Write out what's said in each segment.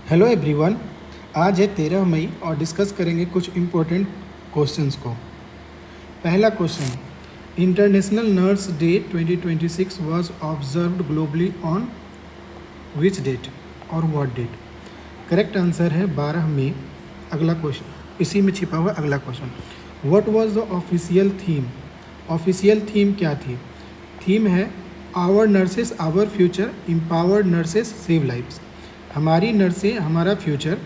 Hello everyone. आज है 13 मई और डिस्कस करेंगे कुछ इम्पोर्टेंट क्वेश्चंस को। पहला question, international nurse day 2026 was observed globally on which date और व्हाट डेट। करेक्ट आंसर है 12 मई। अगला क्वेश्चन, इसी में छिपा हुआ अगला question, what was the official theme. Official theme क्या थी? थीम है our nurses our future, empowered nurses save lives. हमारी नर्सें हमारा future,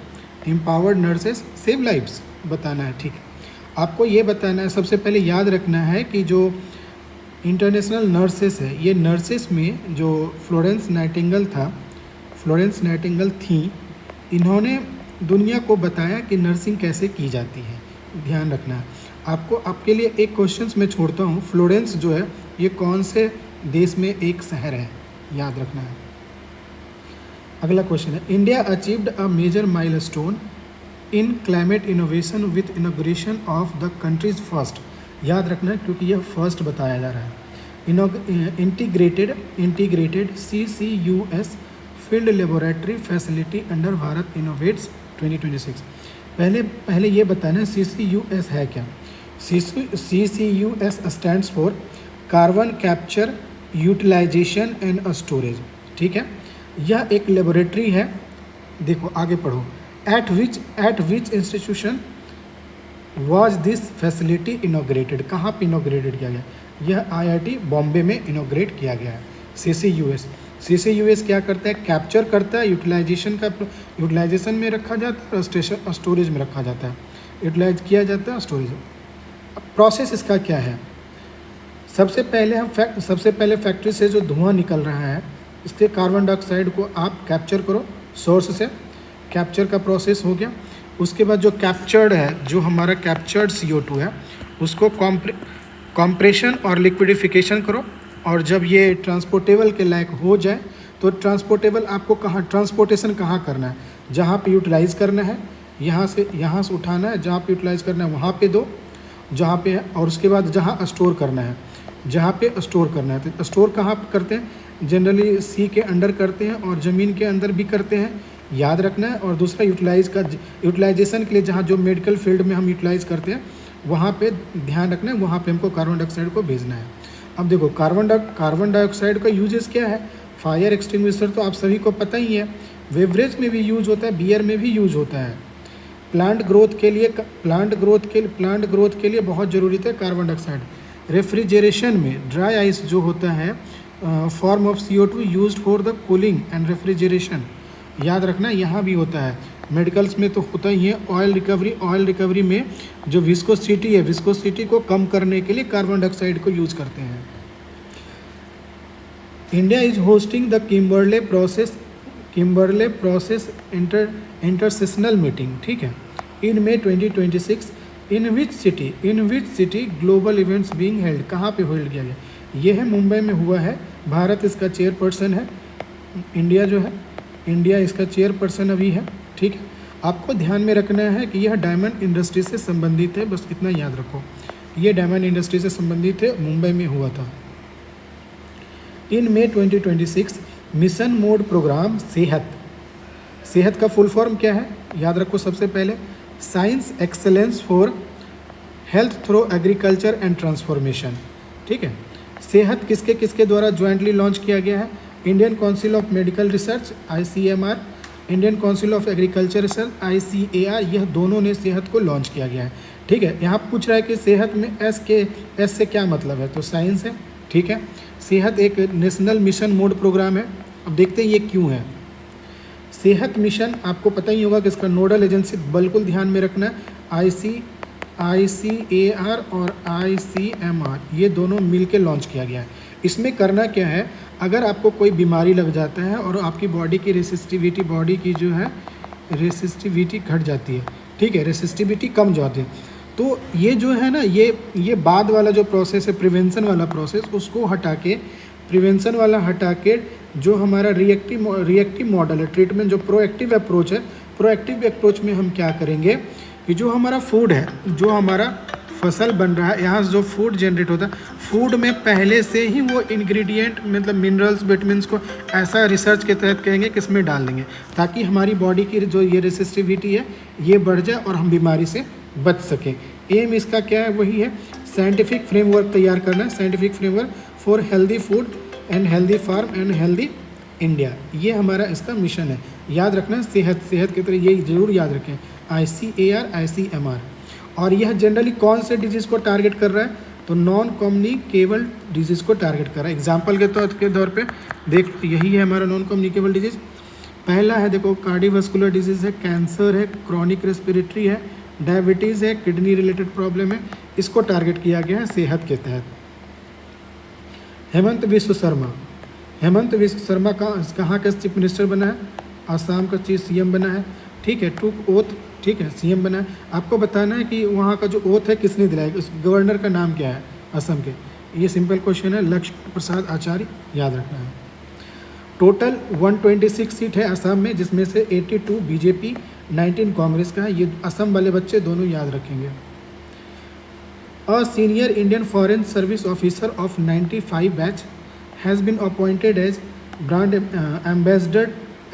empowered nurses save lives बताना है। ठीक है, आपको ये बताना है, सबसे पहले याद रखना है कि जो इंटरनेशनल नर्सेस है, ये नर्सेस में जो फ्लोरेंस नाइटिंगेल थी, इन्होंने दुनिया को बताया कि नर्सिंग कैसे की जाती है। ध्यान रखना है आपको। आपके लिए एक क्वेश्चंस मैं छोड़ता हूँ, फ्लोरेंस जो है ये कौन से देश में एक शहर है, याद रखना है। अगला क्वेश्चन है, India achieved a major milestone in climate innovation with inauguration of the country's first. याद रखना है क्योंकि यह फर्स्ट बताया जा रहा है। Integrated CCUS field laboratory facility under Bharat innovates 2026। पहले ये बताना है CCUS है क्या। CCUS stands for carbon capture utilisation and storage. ठीक है, यह एक लेबोरेटरी है। देखो आगे पढ़ो, at which institution was this facility inaugurated. कहाँ पे इनोग्रेटेड किया गया? यह IIT बॉम्बे में इनोग्रेट किया गया है। CCUS क्या करता है? कैप्चर करता है, यूटिलाइजेशन में रखा जाता है, स्टोरेज में रखा जाता है, यूटिलाइज किया जाता है स्टोरेज। प्रोसेस इसका क्या है? सबसे पहले फैक्ट्री से जो धुआं निकल रहा है, इसके कार्बन डाइऑक्साइड को आप कैप्चर करो, सोर्स से कैप्चर का प्रोसेस हो गया। उसके बाद जो कैप्चर्ड है, जो हमारा कैप्चर्ड CO2 है, उसको कॉम्प्रेशन और लिक्विडिफिकेशन करो, और जब ये ट्रांसपोर्टेबल के लायक हो जाए तो ट्रांसपोर्टेबल आपको ट्रांसपोर्टेशन कहाँ करना है? जहाँ पे यूटिलाइज़ करना है, यहाँ से उठाना है, जहाँ पे यूटिलाइज़ करना है वहाँ पे दो, जहाँ पे है, और उसके बाद जहाँ स्टोर करना है, तो स्टोर कहाँ करते हैं? जनरली सी के अंडर करते हैं और ज़मीन के अंदर भी करते हैं, याद रखना है। और दूसरा यूटिलाइजेशन के लिए जहाँ जो मेडिकल फील्ड में हम यूटिलाइज़ करते हैं, वहाँ पे ध्यान रखना है, वहाँ पे हमको कार्बन डाइऑक्साइड को भेजना है। अब देखो कार्बन डाइऑक्साइड का यूजेस क्या है? फायर एक्सटिंग्विशर तो आप सभी को पता ही है, बेवरेज में भी यूज होता है, बियर में भी यूज होता है। प्लांट ग्रोथ के लिए बहुत ज़रूरी है कार्बन डाइऑक्साइड। रेफ्रिजरेशन में ड्राई आइस जो होता है, form of CO2 used for the cooling and refrigeration, याद रखना यहाँ भी होता है। मेडिकल्स में तो होता ही है। ऑयल रिकवरी में जो विस्कोसिटी को कम करने के लिए कार्बन डाइऑक्साइड को यूज करते हैं। India is hosting the Kimberley process intersessional meeting, ठीक है, in May 2026। In which city global events being held. कहाँ पे होल्ड किया गया? ये है मुंबई में हुआ है। भारत इसका चेयरपर्सन है। इंडिया इसका चेयरपर्सन अभी है। ठीक है, आपको ध्यान में रखना है कि यह डायमंड इंडस्ट्री से संबंधित है, बस इतना याद रखो, ये डायमंड इंडस्ट्री से संबंधित है, मुंबई में हुआ था। इन May 2026 मिशन मोड प्रोग्राम सेहत का फुल फॉर्म क्या है? याद रखो, सबसे पहले science excellence for health through agriculture and transformation. ठीक है, सेहत किसके द्वारा ज्वाइंटली लॉन्च किया गया है? Indian council of medical research ICMR, Indian council of agriculture research ICAR, यह दोनों ने सेहत को लॉन्च किया गया है। ठीक है, यहाँ पूछ रहा है कि सेहत में S से क्या मतलब है, तो साइंस है। ठीक है, सेहत एक नेशनल मिशन मोड प्रोग्राम है। अब देखते हैं ये क्यों है। सेहत मिशन आपको पता ही होगा कि इसका नोडल एजेंसी बिल्कुल ध्यान में रखना है, ICAR और ICMR, ये दोनों मिलके लॉन्च किया गया है। इसमें करना क्या है, अगर आपको कोई बीमारी लग जाता है और आपकी बॉडी की रेसिस्टिविटी घट जाती है, ठीक है, रेसिस्टिविटी कम जाती है, तो ये जो है ना, ये बाद वाला जो प्रोसेस है, प्रिवेंशन वाला प्रोसेस, उसको हटा के जो हमारा रिएक्टिव मॉडल है ट्रीटमेंट, जो प्रोएक्टिव अप्रोच है, प्रोएक्टिव अप्रोच में हम क्या करेंगे कि जो हमारा फसल बन रहा है, यहाँ से जो फूड जनरेट होता है, फूड में पहले से ही वो इंग्रेडिएंट मतलब मिनरल्स विटामिन्स को ऐसा रिसर्च के तहत कहेंगे कि इसमें डाल देंगे ताकि हमारी बॉडी की जो ये रेसिस्टिविटी है ये बढ़ जाए और हम बीमारी से बच सकें। एम इसका क्या है, वही है साइंटिफिक फ्रेमवर्क तैयार करना है, scientific framework for healthy food and healthy farm and healthy India, ये हमारा इसका मिशन है। याद रखना सेहत की तरह ये जरूर याद रखें, ICAR ICMR। और यह जनरली कौन से डिजीज़ को टारगेट कर रहा है, तो नॉन कम्युनिकेबल डिजीज़ को टारगेट कर रहा है। एग्जाम्पल के तौर पे देख, यही है हमारा नॉन कम्युनिकेबल डिजीज़। पहला है देखो कार्डियोवास्कुलर डिजीज़ है, कैंसर है, क्रॉनिक रेस्पिरेटरी है, डायबिटीज़ है, किडनी रिलेटेड प्रॉब्लम है, इसको टारगेट किया गया है सेहत के तहत। हेमंत विश्व शर्मा कहाँ का चीफ मिनिस्टर बना है, आसाम का चीफ CM बना है, ठीक है। टूक ओथ, ठीक है, CM बना है। आपको बताना है कि वहाँ का जो ओथ है किसने दिलाया, उस गवर्नर का नाम क्या है असम के, ये सिंपल क्वेश्चन है, लक्ष्मण प्रसाद आचार्य, याद रखना है। टोटल 126 सीट है असम में, जिसमें से 82 BJP 19 कांग्रेस का है। ये असम वाले बच्चे दोनों याद रखेंगे। A senior Indian foreign service officer of 95 batch has been appointed as brand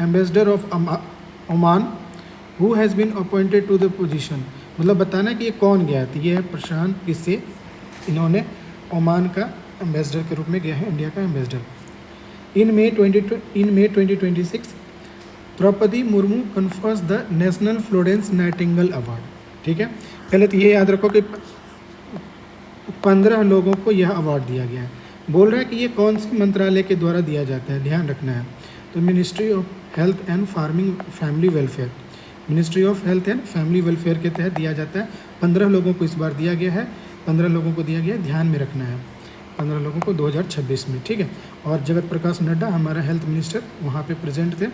ambassador of Oman who has been appointed to the position. मतलब बताना कि ये कौन गया था, ये है प्रशांत किससे, इन्होंने ओमान का एम्बेसडर के रूप में गया है, इंडिया का ambassador. In May 2026 Draupadi Murmu confers the national Florence Nightingale award, ठीक है। पहले तो ये याद रखो कि 15 लोगों को यह अवार्ड दिया गया है। बोल रहा है कि ये कौन से मंत्रालय के द्वारा दिया जाता है, ध्यान रखना है। तो ministry of health and farming family welfare, ministry of health and family welfare के तहत दिया जाता है। 15 लोगों को इस बार दिया गया है, 15 लोगों को दिया गया है, ध्यान में रखना है, 15 लोगों को 2026 में, ठीक है। और जगत प्रकाश नड्डा हमारा हेल्थ मिनिस्टर वहाँ पे प्रेजेंट थे,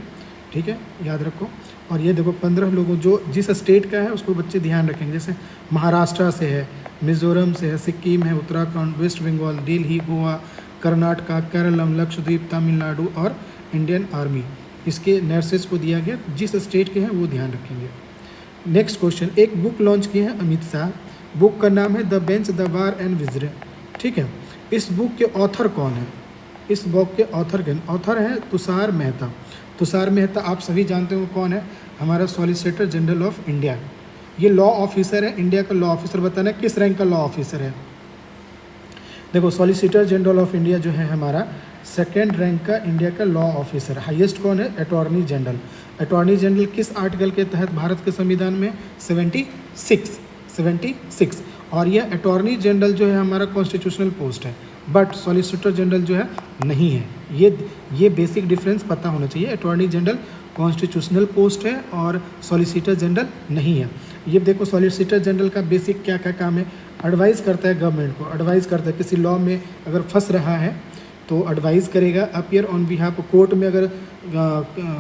ठीक है, याद रखो। और ये देखो 15 लोगों जो जिस स्टेट का है उसको बच्चे ध्यान रखेंगे, जैसे महाराष्ट्र से है, मिज़ोरम से है, सिक्किम है, उत्तराखंड, वेस्ट बंगाल, दिल्ली, गोवा, कर्नाटका, केरलम, लक्षद्वीप, तमिलनाडु और इंडियन आर्मी, इसके नर्सेज को दिया गया। जिस स्टेट के हैं वो ध्यान रखेंगे। नेक्स्ट क्वेश्चन, एक बुक लॉन्च की है अमित शाह, बुक का नाम है the bench the bar and bizarre, ठीक है। इस बुक के ऑथर कौन है, इस बुक के ऑथर है तुषार मेहता। तुषार मेहता आप सभी जानते हो कौन है, हमारा सॉलिसिटर जनरल ऑफ इंडिया। ये लॉ ऑफिसर है, इंडिया का लॉ ऑफिसर। बताना किस रैंक का लॉ ऑफिसर है। देखो सॉलिसिटर जनरल ऑफ इंडिया जो है हमारा 2nd रैंक का इंडिया का लॉ ऑफिसर। हाईएस्ट कौन है, अटॉर्नी जनरल। अटॉर्नी जनरल किस आर्टिकल के तहत भारत के संविधान में, 76। और यह अटॉर्नी जनरल जो है हमारा कॉन्स्टिट्यूशनल पोस्ट है, बट सॉलिसिटर जनरल जो है नहीं है। ये बेसिक डिफरेंस पता होना चाहिए। अटॉर्नी जनरल कॉन्स्टिट्यूशनल पोस्ट है और सॉलिसिटर जनरल नहीं है। ये देखो सॉलिसिटर जनरल का बेसिक क्या क्या काम है, एडवाइस करता है गवर्नमेंट को, एडवाइस करता है किसी लॉ में अगर फंस रहा है तो एडवाइस करेगा, अपीयर ऑन बिहाफ। कोर्ट में अगर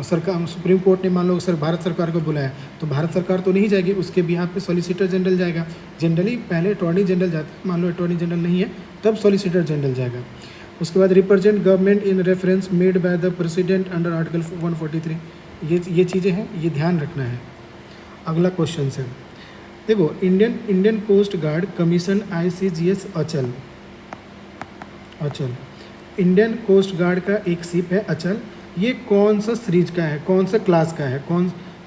सरकार सुप्रीम कोर्ट ने मान लो सर भारत सरकार को बुलाया तो भारत सरकार तो नहीं जाएगी, उसके बिहाफ पे सॉलिसिटर जनरल जाएगा। जनरली पहले अटॉर्नी जनरल जाता है, मान लो अटॉर्नी जनरल नहीं है तब सॉलिसिटर जनरल जाएगा। उसके बाद represent government in reference made by the president under article 143, ये चीज़ें हैं, ये ध्यान रखना है। अगला क्वेश्चन है, देखो Indian coast guard commission ICGS Achal. Indian coast guard का एक शिप है अचल। ये कौन सा सीरीज का है, कौन सा क्लास का है,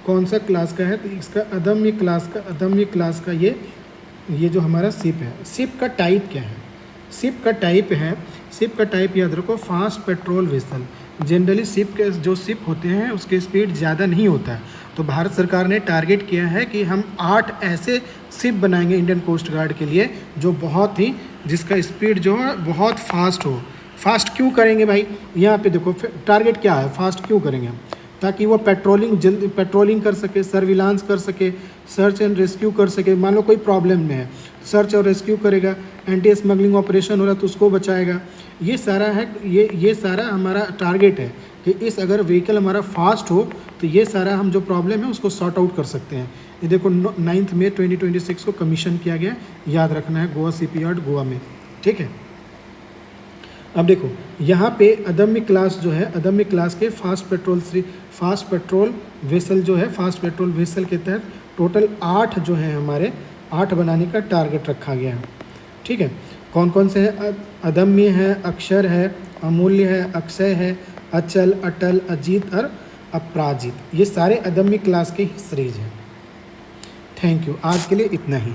कौन सा क्लास का है, तो इसका अदम्य क्लास का ये जो हमारा शिप है। शिप का टाइप क्या है, शिप का टाइप याद रखो, fast patrol vessel. Generally ship के जो शिप होते हैं उसके स्पीड ज़्यादा नहीं होता है, तो भारत सरकार ने टारगेट किया है कि हम 8 ऐसे शिप बनाएंगे इंडियन कोस्ट गार्ड के लिए जो बहुत ही जिसका स्पीड जो है बहुत फास्ट हो। फास्ट क्यों करेंगे भाई, यहाँ पे देखो टारगेट क्या है, फास्ट क्यों करेंगे, ताकि वो पेट्रोलिंग कर सके, सर्विलांस कर सके, सर्च एंड रेस्क्यू कर सके। मान लो कोई प्रॉब्लम में है, सर्च और रेस्क्यू करेगा, एंटी स्मगलिंग ऑपरेशन हो रहा है तो उसको बचाएगा। ये सारा है, ये सारा हमारा टारगेट है कि इस अगर व्हीकल हमारा फास्ट हो तो ये सारा हम जो प्रॉब्लम है उसको सॉर्ट आउट कर सकते हैं। ये देखो 9 मई 2026 को कमीशन किया गया, याद रखना है, गोवा शिपयार्ड गोवा में, ठीक है। अब देखो यहाँ पे अदम्य क्लास जो है, अदम्य क्लास के फास्ट पेट्रोल वेसल जो है, फास्ट पेट्रोल वेसल के तहत टोटल 8 जो है हमारे 8 बनाने का टारगेट रखा गया है। ठीक है, कौन कौन से हैं? अदम्य है, अक्षर है, अमूल्य है, अक्षय है, अचल, अटल, अजीत और अपराजित। ये सारे अदम्य क्लास के ही सीरीज हैं। थैंक यू, आज के लिए इतना ही।